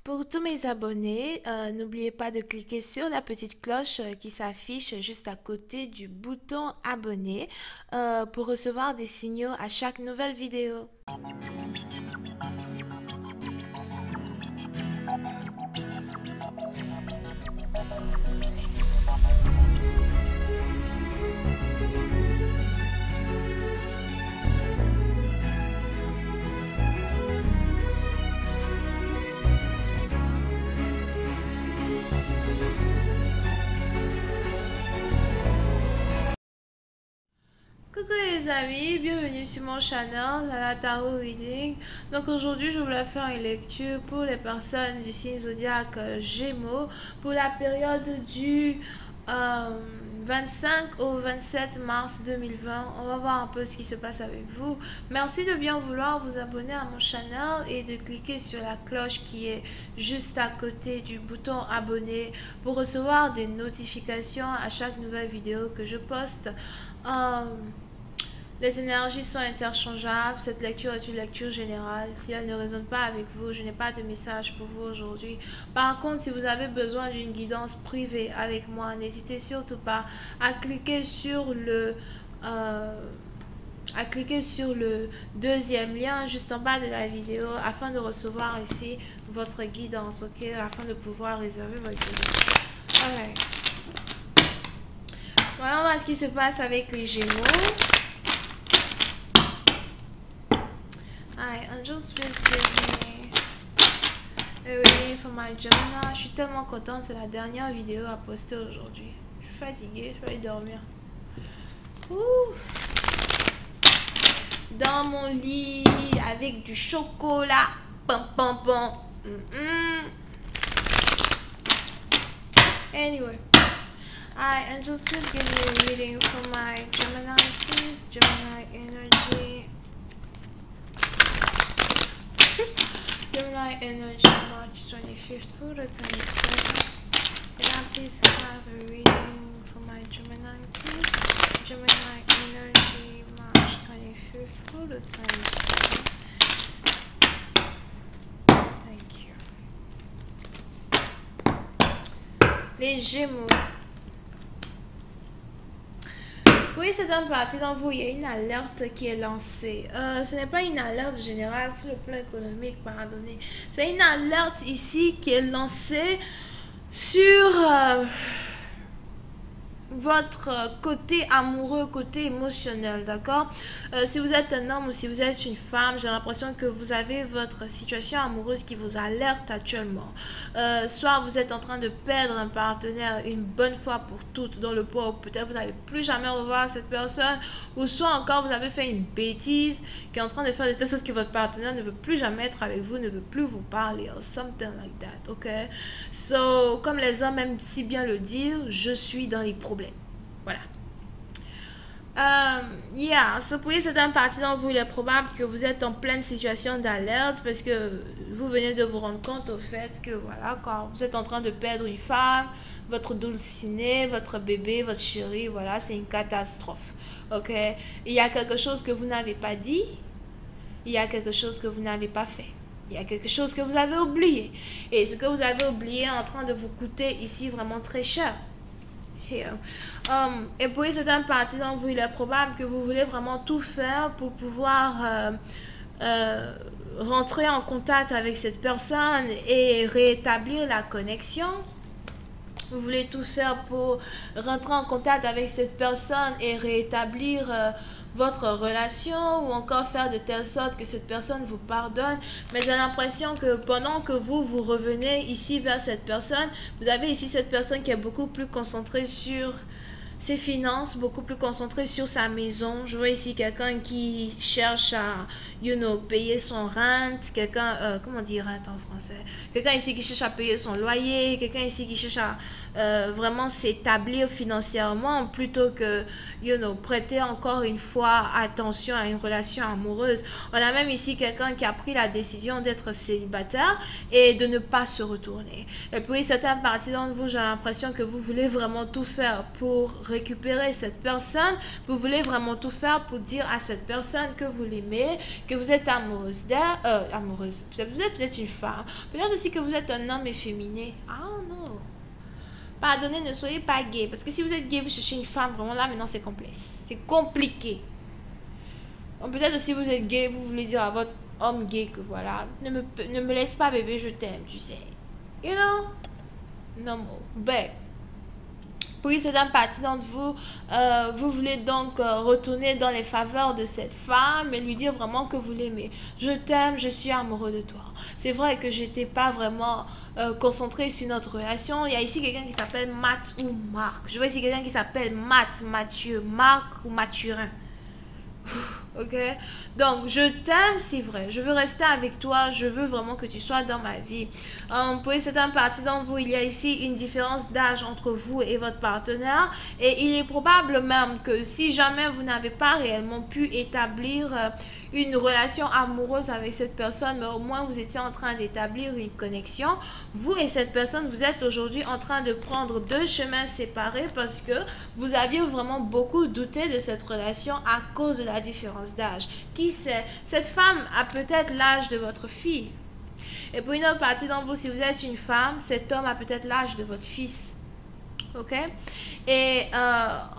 Pour tous mes abonnés, n'oubliez pas de cliquer sur la petite cloche qui s'affiche juste à côté du bouton abonner pour recevoir des signaux à chaque nouvelle vidéo. Coucou les amis, bienvenue sur mon channel, la Tarot Reading. Donc aujourd'hui je voulais faire une lecture pour les personnes du signe zodiaque Gémeaux pour la période du 25 au 27 mars 2020. On va voir un peu ce qui se passe avec vous. Merci de bien vouloir vous abonner à mon channel et de cliquer sur la cloche qui est juste à côté du bouton abonner pour recevoir des notifications à chaque nouvelle vidéo que je poste. Les énergies sont interchangeables. Cette lecture est une lecture générale. Si elle ne résonne pas avec vous, je n'ai pas de message pour vous aujourd'hui. Par contre, si vous avez besoin d'une guidance privée avec moi, n'hésitez surtout pas à cliquer sur le deuxième lien juste en bas de la vidéo afin de recevoir ici votre guidance, ok? Afin de pouvoir réserver votre guidance. Alright. Voilà, on va voir ce qui se passe avec les Gémeaux. Hi, Angels, please give me a reading for my Gemini. Je suis tellement contente, c'est la dernière vidéo à poster aujourd'hui. Je suis fatiguée, je vais aller dormir. Ouh. Dans mon lit avec du chocolat. Pam pam pam. Anyway. Hi, Angels, please give me a reading for my Gemini, please. Gemini energy. Gemini energy, March 25th through the 27th. Can I please have a reading for my Gemini, please? Gemini energy, March 25th through the 27th. Thank you. Les Gémeaux. Oui, c'est un parti d'entre vous, il y a une alerte qui est lancée. Ce n'est pas une alerte générale sur le plan économique, pardonnez. C'est une alerte ici qui est lancée sur votre côté amoureux, côté émotionnel, d'accord? Si vous êtes un homme ou si vous êtes une femme, j'ai l'impression que vous avez votre situation amoureuse qui vous alerte actuellement. Soit vous êtes en train de perdre un partenaire une bonne fois pour toutes dans le point où peut-être vous n'allez plus jamais revoir cette personne, ou soit encore vous avez fait une bêtise qui est en train de faire de telle sorte que votre partenaire ne veut plus jamais être avec vous, ne veut plus vous parler, or something like that, ok? So, comme les hommes aiment si bien le dire, je suis dans les problèmes. Voilà. Pour certaines parties d'entre vous, il est probable que vous êtes en pleine situation d'alerte parce que vous venez de vous rendre compte au fait que voilà, quand vous êtes en train de perdre une femme, votre dulcinée, votre bébé, votre chéri, voilà, c'est une catastrophe. Ok? Il y a quelque chose que vous n'avez pas dit, il y a quelque chose que vous n'avez pas fait. Il y a quelque chose que vous avez oublié. Et ce que vous avez oublié est en train de vous coûter ici vraiment très cher. Et pour certaines parties d'entre vous, il est probable que vous voulez vraiment tout faire pour pouvoir rentrer en contact avec cette personne et rétablir la connexion. Vous voulez tout faire pour rentrer en contact avec cette personne et rétablir votre relation ou encore faire de telle sorte que cette personne vous pardonne. Mais j'ai l'impression que pendant que vous revenez ici vers cette personne, vous avez ici cette personne qui est beaucoup plus concentrée sur ses finances, beaucoup plus concentrée sur sa maison. Je vois ici quelqu'un qui cherche à, payer son rent, quelqu'un, comment dire rent en français? Quelqu'un ici qui cherche à payer son loyer, quelqu'un ici qui cherche à vraiment s'établir financièrement plutôt que, prêter encore une fois attention à une relation amoureuse. On a même ici quelqu'un qui a pris la décision d'être célibataire et de ne pas se retourner. Et puis, certaines parties d'entre vous, j'ai l'impression que vous voulez vraiment tout faire pour récupérer cette personne, vous voulez vraiment tout faire pour dire à cette personne que vous l'aimez, que vous êtes amoureuse d'elle, amoureuse. Vous êtes peut-être une femme, peut-être aussi que vous êtes un homme efféminé. Ah non. Pardonnez, ne soyez pas gay. Parce que si vous êtes gay, vous cherchez une femme, vraiment là, maintenant c'est complexe. C'est compliqué. Peut-être aussi vous êtes gay, vous voulez dire à votre homme gay que voilà, ne me laisse pas bébé, je t'aime, tu sais. You know? Non, ben. Pour une certaine partie d'entre vous, vous voulez donc retourner dans les faveurs de cette femme et lui dire vraiment que vous l'aimez. Je t'aime, je suis amoureux de toi. C'est vrai que je n'étais pas vraiment concentré sur notre relation. Il y a ici quelqu'un qui s'appelle Matt ou Marc. Je vois ici quelqu'un qui s'appelle Matt, Mathieu, Marc ou Mathurin. Ok, donc je t'aime, c'est vrai, je veux rester avec toi, je veux vraiment que tu sois dans ma vie. Pour une certaine partie d'entre vous, il y a ici une différence d'âge entre vous et votre partenaire, et il est probable même que si jamais vous n'avez pas réellement pu établir une relation amoureuse avec cette personne, mais au moins vous étiez en train d'établir une connexion, vous et cette personne, vous êtes aujourd'hui en train de prendre deux chemins séparés parce que vous aviez vraiment beaucoup douté de cette relation à cause de la différence d'âge. Qui sait, cette femme a peut-être l'âge de votre fille. Et pour une autre partie d'entre vous, si vous êtes une femme, cet homme a peut-être l'âge de votre fils. Ok? Et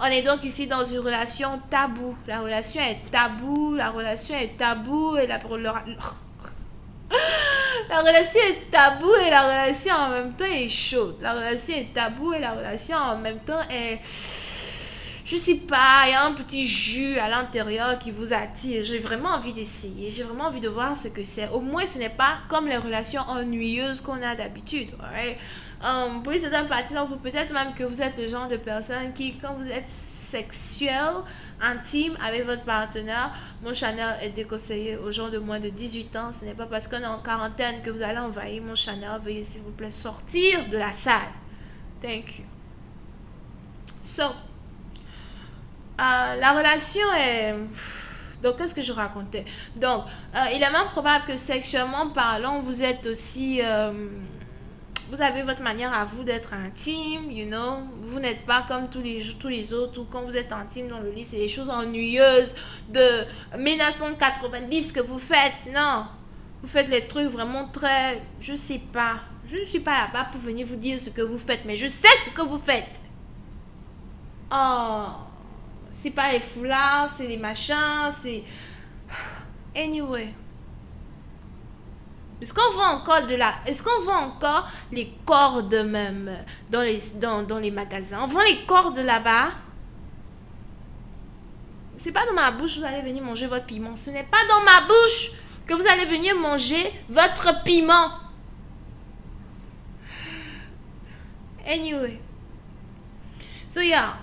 on est donc ici dans une relation taboue. La relation est taboue, la relation est taboue et la relation est taboue et la relation en même temps est chaude. La relation est taboue et la relation en même temps est... Je sais pas, il y a un petit jus à l'intérieur qui vous attire. J'ai vraiment envie d'essayer. J'ai vraiment envie de voir ce que c'est. Au moins, ce n'est pas comme les relations ennuyeuses qu'on a d'habitude. Right? Pour une certaine partie d'entre vous, peut-être même que vous êtes le genre de personne qui, quand vous êtes sexuel, intime avec votre partenaire, mon Chanel est déconseillé aux gens de moins de 18 ans. Ce n'est pas parce qu'on est en quarantaine que vous allez envahir mon Chanel. Veuillez s'il vous plaît sortir de la salle. Thank you. So, la relation est... Donc, qu'est-ce que je racontais? Donc, il est même probable que sexuellement parlant, vous êtes aussi... vous avez votre manière à vous d'être intime, you know. Vous n'êtes pas comme tous les autres, ou quand vous êtes intime dans le lit, c'est des choses ennuyeuses de 1990 que vous faites. Non, vous faites les trucs vraiment très... Je sais pas. Je ne suis pas là-bas pour venir vous dire ce que vous faites, mais je sais ce que vous faites. Oh... C'est pas les foulards, c'est les machins, c'est... Anyway. Est-ce qu'on voit encore de la... Est-ce qu'on voit encore les cordes même dans les magasins? On vend les cordes là-bas. C'est pas dans ma bouche que vous allez venir manger votre piment. Ce n'est pas dans ma bouche que vous allez venir manger votre piment. Anyway. So yeah.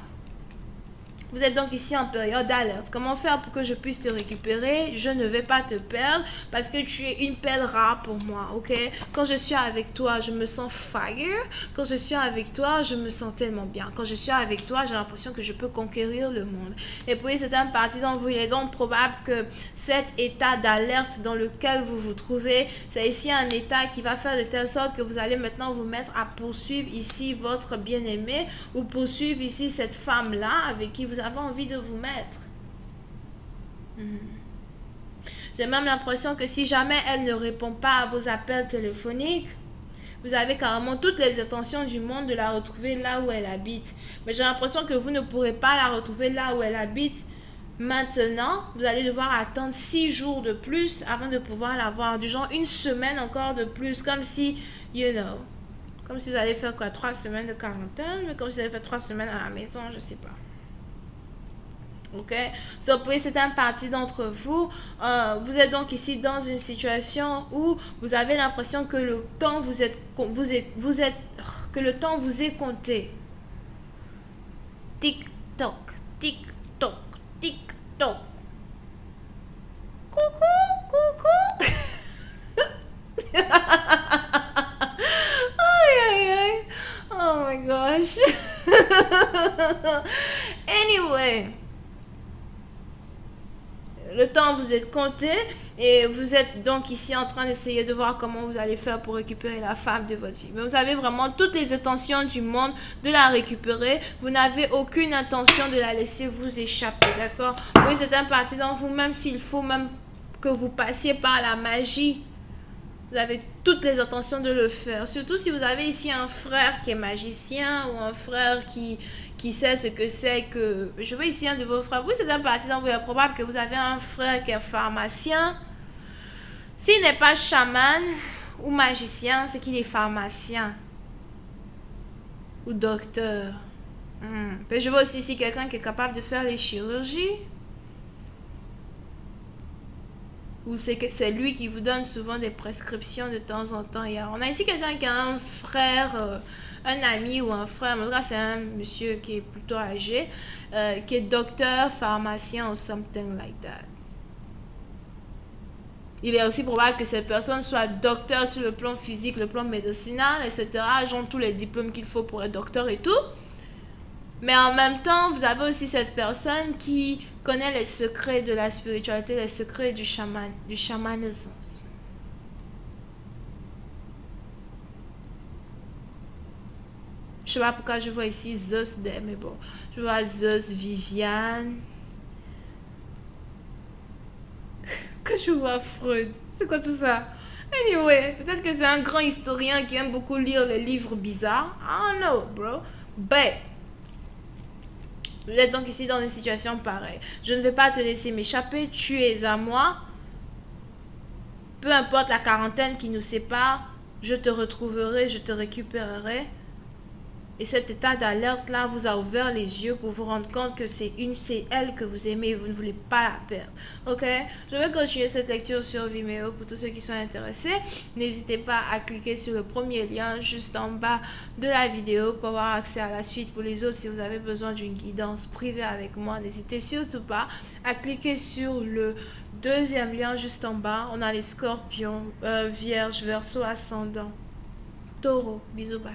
Vous êtes donc ici en période d'alerte. Comment faire pour que je puisse te récupérer? Je ne vais pas te perdre parce que tu es une perle rare pour moi, ok? Quand je suis avec toi, je me sens fire. Quand je suis avec toi, je me sens tellement bien. Quand je suis avec toi, j'ai l'impression que je peux conquérir le monde. Et puis, c'est une partie d'entre vous. Il est donc probable que cet état d'alerte dans lequel vous vous trouvez, c'est ici un état qui va faire de telle sorte que vous allez maintenant vous mettre à poursuivre ici votre bien-aimé ou poursuivre ici cette femme-là avec qui vous avez envie de vous mettre. J'ai même l'impression que si jamais elle ne répond pas à vos appels téléphoniques, vous avez carrément toutes les intentions du monde de la retrouver là où elle habite. Mais j'ai l'impression que vous ne pourrez pas la retrouver là où elle habite maintenant. Vous allez devoir attendre 6 jours de plus avant de pouvoir la voir. Du genre une semaine encore de plus. Comme si, you know, comme si vous allez faire quoi, 3 semaines de quarantaine, mais comme si vous allez faire 3 semaines à la maison, je sais pas. Ok, so, pour certaines parties d'entre vous, vous êtes donc ici dans une situation où vous avez l'impression que le temps que le temps vous est compté. Tic toc, tic toc, tic toc. Coucou, coucou. Aïe aïe aïe. Oh my gosh. Anyway. Le temps temps vous êtes compté et vous êtes donc ici en train d'essayer de voir comment vous allez faire pour récupérer la femme de votre vie. Mais vous avez vraiment toutes les intentions du monde de la récupérer. Vous n'avez aucune intention de la laisser vous échapper, d'accord? Oui, c'est un parti dans vous, même s'il faut même que vous passiez par la magie. Vous avez toutes les intentions de le faire. Surtout si vous avez ici un frère qui est magicien ou un frère qui sait ce que c'est que... Je veux ici un de vos frères. Oui, c'est un partisan. Il est probable que vous avez un frère qui est pharmacien. S'il n'est pas chaman ou magicien, c'est qu'il est pharmacien. Ou docteur. Je vois aussi ici quelqu'un qui est capable de faire les chirurgies. Ou c'est lui qui vous donne souvent des prescriptions de temps en temps. On a ici quelqu'un qui a un frère, un ami ou un frère. En tout cas, c'est un monsieur qui est plutôt âgé, qui est docteur, pharmacien ou something like that. Il est aussi probable que cette personne soit docteur sur le plan physique, le plan médicinal, etc. Ils ont tous les diplômes qu'il faut pour être docteur et tout. Mais en même temps, vous avez aussi cette personne qui connaît les secrets de la spiritualité, les secrets du chamanisme. Je sais pas pourquoi je vois ici Zeus, mais bon. Je vois Zeus, Viviane. Que je vois Freud. C'est quoi tout ça? Anyway, peut-être que c'est un grand historien qui aime beaucoup lire les livres bizarres. I don't know, bro. But... vous êtes donc ici dans une situation pareille. Je ne vais pas te laisser m'échapper. Tu es à moi. Peu importe la quarantaine qui nous sépare, je te retrouverai, je te récupérerai. Et cet état d'alerte-là vous a ouvert les yeux pour vous rendre compte que c'est elle que vous aimez et vous ne voulez pas la perdre. Ok? Je vais continuer cette lecture sur Vimeo pour tous ceux qui sont intéressés. N'hésitez pas à cliquer sur le premier lien juste en bas de la vidéo pour avoir accès à la suite. Pour les autres, si vous avez besoin d'une guidance privée avec moi, n'hésitez surtout pas à cliquer sur le deuxième lien juste en bas. On a les scorpions, vierge, verseau, ascendant, taureau. Bisous, bye.